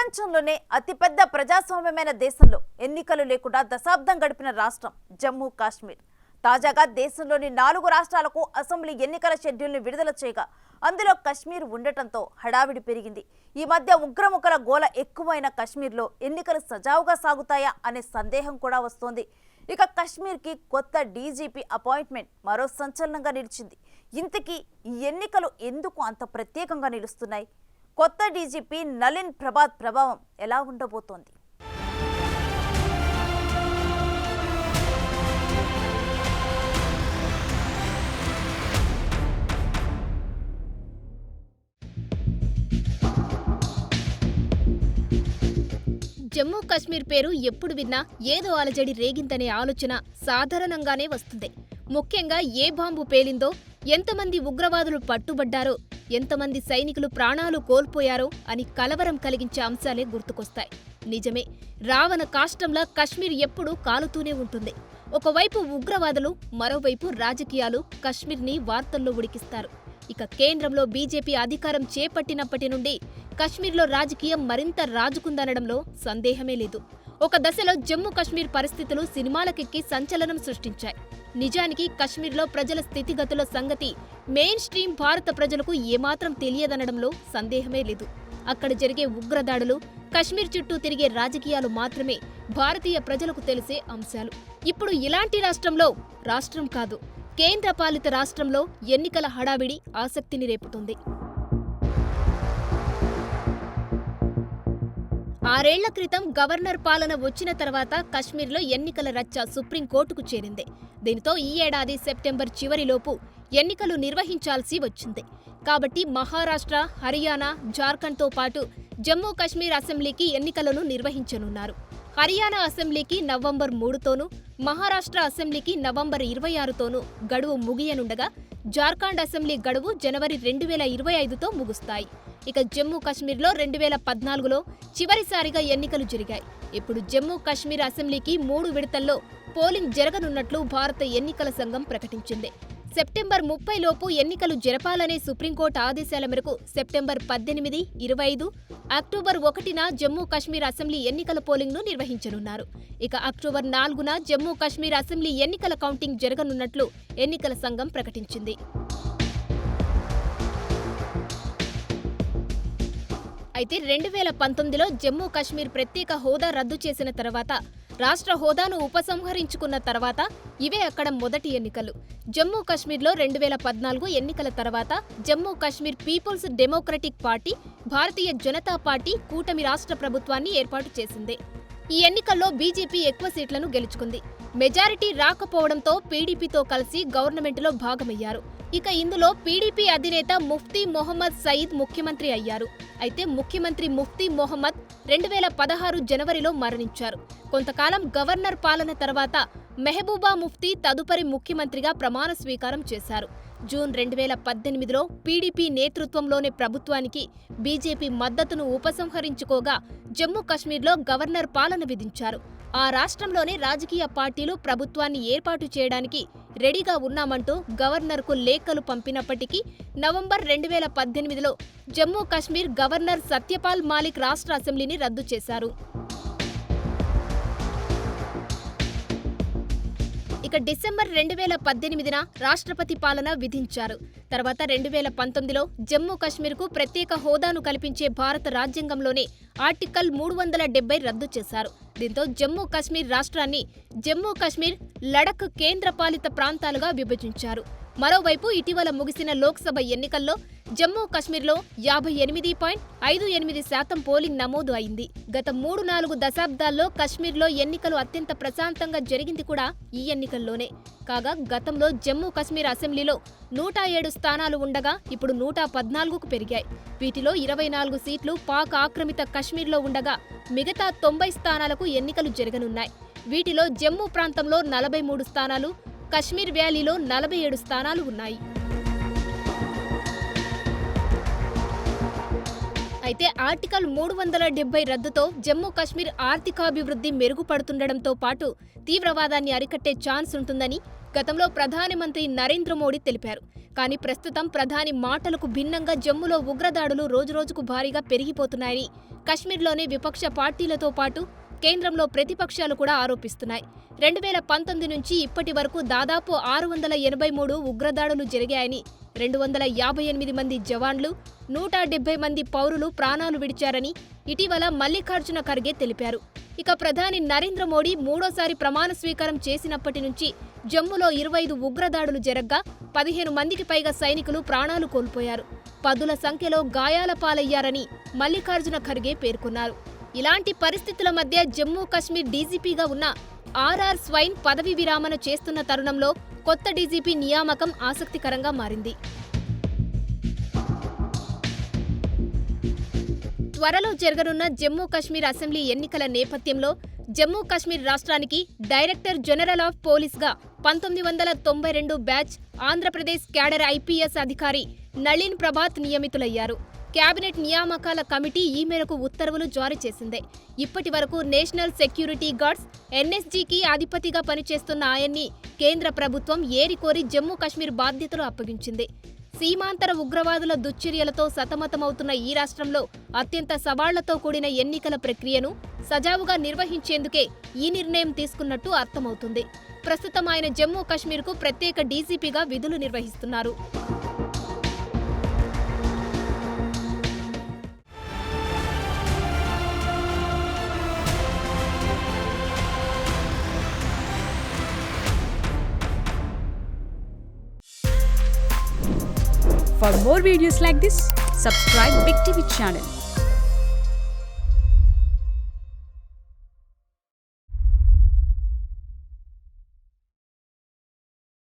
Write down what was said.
ప్రపంచంలోనే అతిపెద్ద ప్రజాస్వామ్యమైన దేశంలో ఎన్నికలు లేకుండా దశాబ్దం గడిపిన రాష్ట్రం జమ్మూ కాశ్మీర్. తాజాగా దేశంలోని 4 రాష్ట్రాలకు అసెంబ్లీ ఎన్నికల షెడ్యూల్ని విడుదల చేయగా అందులో కశ్మీర్ ఉండటంతో హడావిడి పెరిగింది. ఈ మధ్య ఉగ్రముఖల గోల ఎక్కువైన కశ్మీర్లో ఎన్నికలు సజావుగా సాగుతాయా అనే సందేహం కూడా వస్తోంది. ఇక కశ్మీర్కి కొత్త డీజీపీ అపాయింట్మెంట్ మరో సంచలనంగా నిలిచింది. ఇంతకీ ఈ ఎన్నికలు ఎందుకు అంత ప్రత్యేకంగా నిలుస్తున్నాయి? కొత్త డీజీపీ నలిన్ ప్రభాత్ ప్రభావం ఎలా ఉండబోతోంది? జమ్మూ కాశ్మీర్ పేరు ఎప్పుడు విన్నా ఏదో అలజడి రేగిందనే ఆలోచన సాధారణంగానే వస్తుంది. ముఖ్యంగా ఏ బాంబు పేలిందో, ఎంతమంది ఉగ్రవాదులు పట్టుబడ్డారో, ఎంతమంది సైనికులు ప్రాణాలు కోల్పోయారో అని కలవరం కలిగించే అంశాలే గుర్తుకొస్తాయి. నిజమే, రావణ కాష్టంలా కశ్మీర్ ఎప్పుడూ కాలుతూనే ఉంటుంది. ఒకవైపు ఉగ్రవాదులు, మరోవైపు రాజకీయాలు కశ్మీర్ని వార్తల్లో ఉడికిస్తారు. ఇక కేంద్రంలో బీజేపీ అధికారం చేపట్టినప్పటి నుండి కశ్మీర్లో రాజకీయం మరింత రాజుకుందనడంలో సందేహమే లేదు. ఒక దశలో జమ్మూ కశ్మీర్ పరిస్థితులు సినిమాలకెక్కి సంచలనం సృష్టించాయి. నిజానికి కశ్మీర్లో ప్రజల స్థితిగతుల సంగతి మెయిన్ స్ట్రీమ్ భారత ప్రజలకు ఏమాత్రం తెలియదనడంలో సందేహమే లేదు. అక్కడ జరిగే ఉగ్రదాడులు, కశ్మీర్ చుట్టూ తిరిగే రాజకీయాలు మాత్రమే భారతీయ ప్రజలకు తెలిసే అంశాలు. ఇప్పుడు ఇలాంటి రాష్ట్రం కాదు, కేంద్రపాలిత రాష్ట్రంలో ఎన్నికల హడావిడి ఆసక్తిని రేపుతుంది. 6 ఏళ్ల క్రితం గవర్నర్ పాలన వచ్చిన తర్వాత కశ్మీర్లో ఎన్నికల రచ్చ సుప్రీంకోర్టుకు చేరింది. దీంతో ఈ ఏడాది సెప్టెంబర్ చివరిలోపు ఎన్నికలు నిర్వహించాల్సి వచ్చింది. కాబట్టి మహారాష్ట్ర, హర్యానా, జార్ఖండ్తో పాటు జమ్మూ కాశ్మీర్ అసెంబ్లీకి ఎన్నికలను నిర్వహించనున్నారు. హర్యానా అసెంబ్లీకి నవంబర్ 3తోనూ, మహారాష్ట్ర అసెంబ్లీకి నవంబర్ 26తోనూ గడువు ముగియనుండగా జార్ఖండ్ అసెంబ్లీ గడువు జనవరి 2025తో ముగుస్తాయి. ఇక జమ్మూ కాశ్మీర్లో 2014లో చివరిసారిగా ఎన్నికలు జరిగాయి. ఇప్పుడు జమ్మూ కాశ్మీర్ అసెంబ్లీకి 3 విడతల్లో పోలింగ్ జరగనున్నట్లు భారత ఎన్నికల సంఘం ప్రకటించింది. సెప్టెంబర్ 30 లోపు ఎన్నికలు జరపాలనే సుప్రీంకోర్టు ఆదేశాల మేరకు సెప్టెంబర్ 18, 25, అక్టోబర్ 1న జమ్మూ కాశ్మీర్ అసెంబ్లీ ఎన్నికల పోలింగ్ను నిర్వహించనున్నారు. ఇక అక్టోబర్ 4న జమ్మూ కాశ్మీర్ అసెంబ్లీ ఎన్నికల కౌంటింగ్ జరగనున్నట్లు ఎన్నికల సంఘం ప్రకటించింది. అయితే 2019లో జమ్మూ కాశ్మీర్ ప్రత్యేక హోదా రద్దు చేసిన తర్వాత, రాష్ట్ర హోదాను ఉపసంహరించుకున్న తర్వాత ఇవే అక్కడ మొదటి ఎన్నికలు. జమ్మూ కాశ్మీర్లో 2014 ఎన్నికల తర్వాత Jammu Kashmir people's democratic party, Bharatiya Janata party కూటమి రాష్ట్ర ప్రభుత్వాన్ని ఏర్పాటు చేసింది. ఈ ఎన్నికల్లో బీజేపీ ఎక్కువ సీట్లను గెలుచుకుంది. మెజారిటీ రాకపోవడంతో పీడీపీతో కలిసి గవర్నమెంట్లో భాగమయ్యారు. ఇక ఇందులో పీడీపీ అధినేత ముఫ్తీ మొహమ్మద్ సయీద్ ముఖ్యమంత్రి అయ్యారు. అయితే ముఖ్యమంత్రి ముఫ్తీ మొహమ్మద్ 2016 జనవరిలో మరణించారు. కొంతకాలం గవర్నర్ పాలన తర్వాత మెహబూబా ముఫ్తీ తదుపరి ముఖ్యమంత్రిగా ప్రమాణ స్వీకారం చేశారు. జూన్ 2018లో పీడీపీ నేతృత్వంలోని ప్రభుత్వానికి బీజేపీ మద్దతును ఉపసంహరించుకోగా జమ్మూ కాశ్మీర్లో గవర్నర్ పాలన విధించారు. ఆ రాష్ట్రంలోని రాజకీయ పార్టీలు ప్రభుత్వాన్ని ఏర్పాటు చేయడానికి రెడీగా ఉన్నామంటూ గవర్నర్కు లేఖలు పంపినప్పటికీ నవంబర్ 2018లో జమ్మూ కాశ్మీర్ గవర్నర్ సత్యపాల్ మాలిక్ రాష్ట్ర అసెంబ్లీని రద్దు చేశారు. ఇక డిసెంబర్ 2018న రాష్ట్రపతి పాలన విధించారు. తర్వాత 2019లో జమ్మూ కాశ్మీర్కు ప్రత్యేక హోదాను కల్పించే భారత రాజ్యాంగంలోనే ఆర్టికల్ 370 రద్దు చేశారు. దీంతో జమ్మూ కాశ్మీర్ రాష్ట్రాన్ని జమ్మూ కాశ్మీర్, లడఖ్ కేంద్రపాలిత ప్రాంతాలుగా విభజించారు. మరోవైపు ఇటీవల ముగిసిన లోక్సభ ఎన్నికల్లో జమ్మూ కాశ్మీర్లో 58.58% పోలింగ్ నమోదు అయింది. గత 3-4 దశాబ్దాల్లో కశ్మీర్లో ఎన్నికలు అత్యంత ప్రశాంతంగా జరిగింది కూడా ఈ ఎన్నికల్లోనే. కాగా గతంలో జమ్మూ కాశ్మీర్ అసెంబ్లీలో 107 స్థానాలు ఉండగా ఇప్పుడు 114కు పెరిగాయి. వీటిలో 24 సీట్లు పాక్ ఆక్రమిత కశ్మీర్లో ఉండగా మిగతా 90 స్థానాలకు ఎన్నికలు జరగనున్నాయి. వీటిలో జమ్మూ ప్రాంతంలో 43 స్థానాలు, కశ్మీర్ వ్యాలీలో 47 స్థానాలు ఉన్నాయి. అయితే ఆర్టికల్ 370 రద్దుతో జమ్మూ కాశ్మీర్ ఆర్థికాభివృద్ధి మెరుగుపడుతుండటంతో పాటు తీవ్రవాదాన్ని అరికట్టే ఛాన్స్ ఉంటుందని గతంలో ప్రధానమంత్రి నరేంద్ర మోడీ తెలిపారు. కానీ ప్రస్తుతం ప్రధాని మాటలకు భిన్నంగా జమ్మూలో ఉగ్రదాడులు రోజురోజుకు భారీగా పెరిగిపోతున్నాయని కశ్మీర్లోని విపక్ష పార్టీలతో పాటు కేంద్రంలో ప్రతిపక్షాలు కూడా ఆరోపిస్తున్నాయి. 2019 నుంచి ఇప్పటి వరకు దాదాపు 683 ఉగ్రదాడులు జరిగాయని, 258 మంది జవాన్లు, 170 మంది పౌరులు ప్రాణాలు విడిచారని ఇటీవల మల్లికార్జున ఖర్గే తెలిపారు. ఇక ప్రధాని నరేంద్ర మోడీ మూడోసారి ప్రమాణ స్వీకారం చేసినప్పటి నుంచి జమ్మూలో 25 ఉగ్రదాడులు జరగ్గా 15 మందికి పైగా సైనికులు ప్రాణాలు కోల్పోయారు. పదుల సంఖ్యలో గాయాల పాలయ్యారని మల్లికార్జున ఖర్గే పేర్కొన్నారు. ఇలాంటి పరిస్థితుల మధ్య జమ్మూ కశ్మీర్ డీజీపీగా ఉన్న ఆర్ఆర్ స్వైన్ పదవి విరామణ చేస్తున్న తరుణంలో కొత్త డీజీపీ నియామకం ఆసక్తికరంగా మారింది. త్వరలో జరగనున్న జమ్మూ కశ్మీర్ అసెంబ్లీ ఎన్నికల నేపథ్యంలో జమ్మూ కశ్మీర్ రాష్ట్రానికి డైరెక్టర్ జనరల్ ఆఫ్ పోలీస్గా 1992 బ్యాచ్ ఆంధ్రప్రదేశ్ క్యాడర్ ఐపీఎస్ అధికారి నళిన్ ప్రభాత్ నియమితులయ్యారు. కేబినెట్ నియామకాల కమిటీ ఈ మేరకు ఉత్తర్వులు జారీ చేసింది. ఇప్పటి వరకు నేషనల్ సెక్యూరిటీ గార్డ్స్ ఎన్ఎస్జీకి అధిపతిగా పనిచేస్తున్న ఆయన్ని కేంద్ర ప్రభుత్వం ఏరికోరి జమ్మూ కశ్మీర్ బాధ్యతలు అప్పగించింది. సీమాంతర ఉగ్రవాదుల దుశ్చర్యలతో సతమతమవుతున్న ఈ రాష్ట్రంలో అత్యంత సవాళ్లతో కూడిన ఎన్నికల ప్రక్రియను సజావుగా నిర్వహించేందుకే ఈ నిర్ణయం తీసుకున్నట్టు అర్థమవుతుంది. ప్రస్తుతం ఆయన జమ్మూ కశ్మీర్కు ప్రత్యేక డీజీపీగా విధులు నిర్వహిస్తున్నారు. For more videos like this, subscribe Big TV channel.